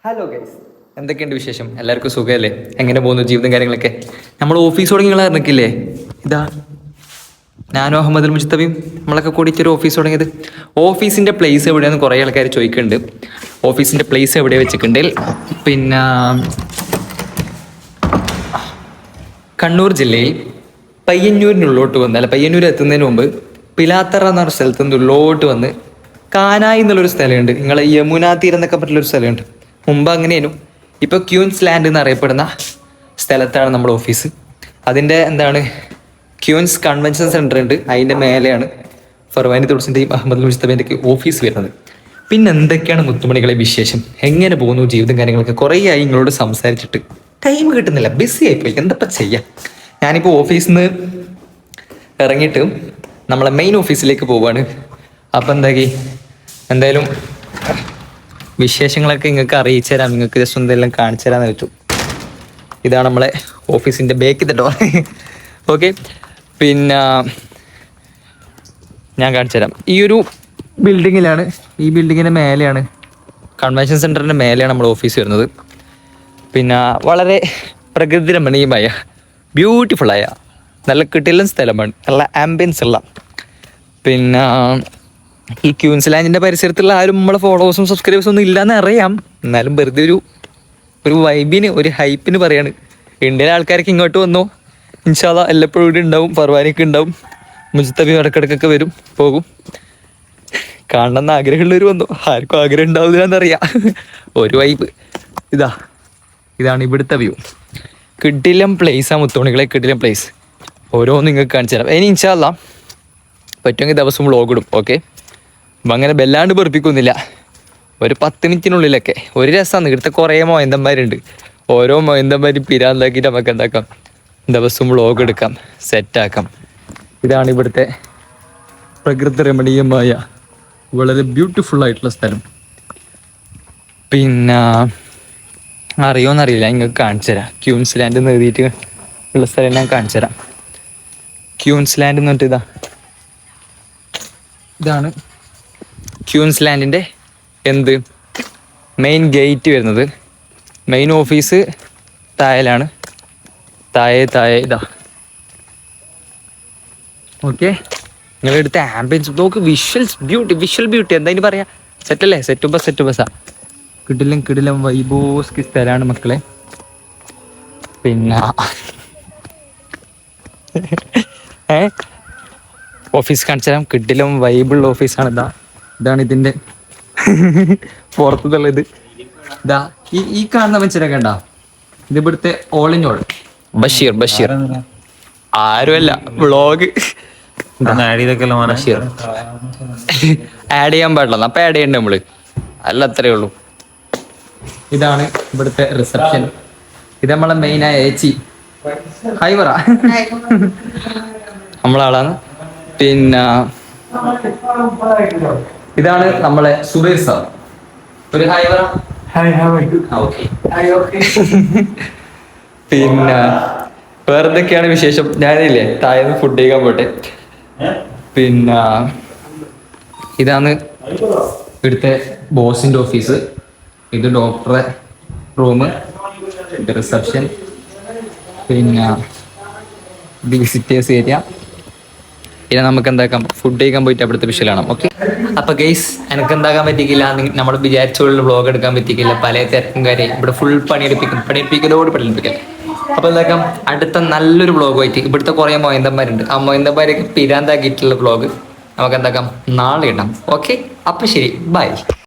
Hello guys, എന്തൊക്കെയുണ്ട് വിശേഷം? എല്ലാവർക്കും സുഖമല്ലേ? എങ്ങനെ പോകുന്നു ജീവിതം കാര്യങ്ങളൊക്കെ? നമ്മൾ ഓഫീസ് തുടങ്ങി നിൽക്കില്ലേ? ഇതാ ഞാനും അഹമ്മദുൽ മുജ്തബയും നമ്മളൊക്കെ കൂടിയിട്ടൊരു ഓഫീസ് തുടങ്ങിയത്. ഓഫീസിൻ്റെ പ്ലേസ് എവിടെയാണെന്ന് കുറേ ആൾക്കാർ ചോദിക്കുന്നുണ്ട്. ഓഫീസിൻ്റെ പ്ലേസ് എവിടെ വെച്ചിട്ടുണ്ടെങ്കിൽ പിന്നെ കണ്ണൂർ ജില്ലയിൽ പയ്യന്നൂരിനുള്ളോട്ട് വന്ന്, അല്ല പയ്യന്നൂർ എത്തുന്നതിന് മുമ്പ് പിലാത്തറ എന്ന് പറഞ്ഞ സ്ഥലത്ത് നിന്ന് ഉള്ളോട്ട് വന്ന് കാനായി എന്നുള്ളൊരു സ്ഥലമുണ്ട്. നിങ്ങളെ യമുനാ തീരം എന്നൊക്കെ പറഞ്ഞൊരു സ്ഥലമുണ്ട്. മുമ്പ് അങ്ങനെയായിരുന്നു. ഇപ്പോൾ ക്യൂൻസ് ലാൻഡ് എന്നറിയപ്പെടുന്ന സ്ഥലത്താണ് നമ്മുടെ ഓഫീസ്. അതിൻ്റെ ക്യൂൻസ് കൺവെൻഷൻ സെൻറ്റർ ഉണ്ട്. അതിൻ്റെ മേലെയാണ് ഫർവാനി തുളസിൻ്റെയും അഹമ്മദ് മുസ്തഫേൻ്റെയൊക്കെ ഓഫീസ് വരുന്നത്. പിന്നെ എന്തൊക്കെയാണ് മുത്തുമണികളെ വിശേഷം? എങ്ങനെ പോകുന്നു ജീവിതം കാര്യങ്ങളൊക്കെ? കുറേ ആയി നിങ്ങളോട് സംസാരിച്ചിട്ട് ടൈം കിട്ടുന്നില്ല, ബിസി ആയിപ്പോയി. എന്തപ്പം ചെയ്യാം? ഞാനിപ്പോൾ ഓഫീസിൽ നിന്ന് ഇറങ്ങിയിട്ട് നമ്മളെ മെയിൻ ഓഫീസിലേക്ക് പോവാണ്. അപ്പം എന്തായാലും വിശേഷങ്ങളൊക്കെ നിങ്ങൾക്ക് അറിയിച്ചു തരാം. നിങ്ങൾക്ക് ജസ്റ്റ് എന്തെല്ലാം കാണിച്ചു തരാമെന്ന് വെച്ചു. ഇതാണ് നമ്മളെ ഓഫീസിൻ്റെ ബേക്കിൽ ഡോർ. ഓക്കെ, പിന്നെ ഞാൻ കാണിച്ചു തരാം. ഈ ഒരു ബിൽഡിങ്ങിലാണ്, ഈ ബിൽഡിങ്ങിൻ്റെ മേലെയാണ്, കൺവെൻഷൻ സെൻറ്ററിൻ്റെ മേലെയാണ് നമ്മുടെ ഓഫീസ് വരുന്നത്. പിന്നെ വളരെ പ്രകൃതി രമണീയമായ ബ്യൂട്ടിഫുള്ളായ നല്ല കിട്ടില്ല സ്ഥലമാണ്, നല്ല ആംബിയൻസ് ഉള്ള. പിന്നെ ഈ ക്യൂൻസ് ലാൻഡിൻ്റെ പരിസരത്തുള്ള ആരും നമ്മളെ ഫോളോവേഴ്സും സബ്സ്ക്രൈബേഴ്സും ഒന്നും ഇല്ലയെന്ന് അറിയാം. എന്നാലും വെറുതെ ഒരു വൈബിന്, ഒരു ഹൈപ്പിന് പറയാണ്. ഇന്ത്യയിലെ ആൾക്കാർക്ക് ഇങ്ങോട്ട് വന്നോ, ഇൻഷാ അല്ലാഹ് എല്ലപ്പോഴും ഇവിടെ ഉണ്ടാവും. ഫർവാനിക്ക് ഉണ്ടാവും, മുജ്തബി ഇടക്കിടക്കൊക്കെ വരും പോകും. കാണണമെന്ന് ആഗ്രഹമുള്ളവർ വന്നു, ആർക്കും ആഗ്രഹം ഉണ്ടാവില്ലെന്നറിയാം. ഒരു വൈബ്. ഇതാണ് ഇവിടുത്തെ വ്യൂ. കിടിലം പ്ലേസാണ് മുത്തോണികളെ, കിടിലം പ്ലേസ്. ഓരോന്നും നിങ്ങൾക്ക് കാണിച്ചു തരാം. ഇനി ഇൻഷാ അല്ലാഹ് പറ്റുമെങ്കിൽ ദിവസം വ്ളോഗ് ഇടും. ഓക്കെ, അപ്പം അങ്ങനെ ബെല്ലാണ്ട് പൊറപ്പിക്കുന്നില്ല. ഒരു 10 മിനിറ്റിനുള്ളിലൊക്കെ ഒരു രസമാണ്. ഇവിടുത്തെ കുറേ മൊയന്തന്മാരുണ്ട്. ഓരോ മൊയന്തന്മാരും പിരാന്താക്കിയിട്ട് നമുക്ക് എന്താക്കാം, ദിവസം വ്ളോഗ് എടുക്കാം, സെറ്റാക്കാം. ഇതാണ് ഇവിടുത്തെ പ്രകൃതി രമണീയമായ വളരെ ബ്യൂട്ടിഫുൾ ആയിട്ടുള്ള സ്ഥലം. പിന്നെ അറിയുമെന്നറിയില്ല, നിങ്ങൾക്ക് കാണിച്ചു തരാം. ക്യൂൻസ് ലാൻഡ് എന്ന് എഴുതിയിട്ട് ഉള്ള സ്ഥലം ഞാൻ കാണിച്ചു തരാം. ക്യൂൻസ് ലാൻഡ് എന്ന് പറഞ്ഞിട്ട് ഇതാണ് ക്യൂൻസ് ലാൻഡിൻ്റെ മെയിൻ ഗേറ്റ് വരുന്നത്. മെയിൻ ഓഫീസ് താഴെയാണ്. താഴെ ഓക്കെ, നിങ്ങളെടുത്ത ആംബിയൻസ് നോക്ക്, വിഷ്വൽ ബ്യൂട്ടി എന്താ ഇനി പറയാ? സെറ്റല്ലേ? സെറ്റ് ബസ്സാ. കിടിലം വൈബോസ്കി സ്ഥലമാണ് മക്കളെ. പിന്നെ ഓഫീസ് കാണിച്ചു തരാം. കിടിലം വൈബിൾ ഓഫീസാണ്. ഇതാണ് ഇതിൻ്റെ പുറത്തുള്ളത്. ഈ കാണുന്ന മനുഷ്യരൊക്കെ ഉണ്ടാ, ഇത് ഇവിടുത്തെ ഓൾ ഇൻ ഓൾ ബഷീർ ആരുമല്ല, വ്ളോഗ് ആഡ് ചെയ്യാൻ പാടില്ല. അപ്പൊ ആഡ് ചെയ്യണ്ടേ നമ്മള്? അല്ല, അത്രേ ഉള്ളൂ. ഇതാണ് ഇവിടുത്തെ റിസപ്ഷൻ. ഇത് നമ്മളെ മെയിനായ ഏച്ചി. ഹായ് പറ, നമ്മളാളാണ്. പിന്നെ ഇതാണ് നമ്മളെ സുബൈർ സാർ. ഒരു ഹായ് പറ. പിന്നെ വേറെന്തൊക്കെയാണ് വിശേഷം? ഞാനില്ലേ താഴെ ഫുഡ് കഴിക്കാൻ പോട്ടെ. പിന്നെ ഇതാണ് ഇവിടുത്തെ ബോസിന്റെ ഓഫീസ്. ഇത് ഡോക്ടറെ റൂം, ഇത് റിസപ്ഷൻ, പിന്നെ ഇത് വിസിറ്റേഴ്സ് ഏരിയ. പിന്നെ നമുക്ക് എന്താക്കാം, ഫുഡ് കഴിക്കാൻ പോയിട്ട് അവിടുത്തെ വിഷയം കാണാം. ഓക്കെ, അപ്പൊ ഗെയ്സ്, എനിക്ക് എന്താക്കാൻ പറ്റിക്കില്ല, നമ്മൾ വിചാരിച്ചുള്ള വ്ളോഗ് എടുക്കാൻ പറ്റിക്കില്ല. പല തിരക്കും കാര്യം ഇവിടെ ഫുൾ പണിയെടുപ്പിക്കലോട് പഠിപ്പിക്കൽ. അപ്പൊ എന്താക്കാം, അടുത്ത നല്ലൊരു വ്ളോഗുമായിട്ട്, ഇവിടുത്തെ കുറേ മൊയന്തന്മാരുണ്ട്, ആ മൊയന്തന്മാരൊക്കെ പിരാന്താക്കിയിട്ടുള്ള വ്ളോഗ് നമുക്ക് എന്താക്കാം നാളെ ഇടാം. ഓക്കെ, അപ്പൊ ശരി, ബൈ.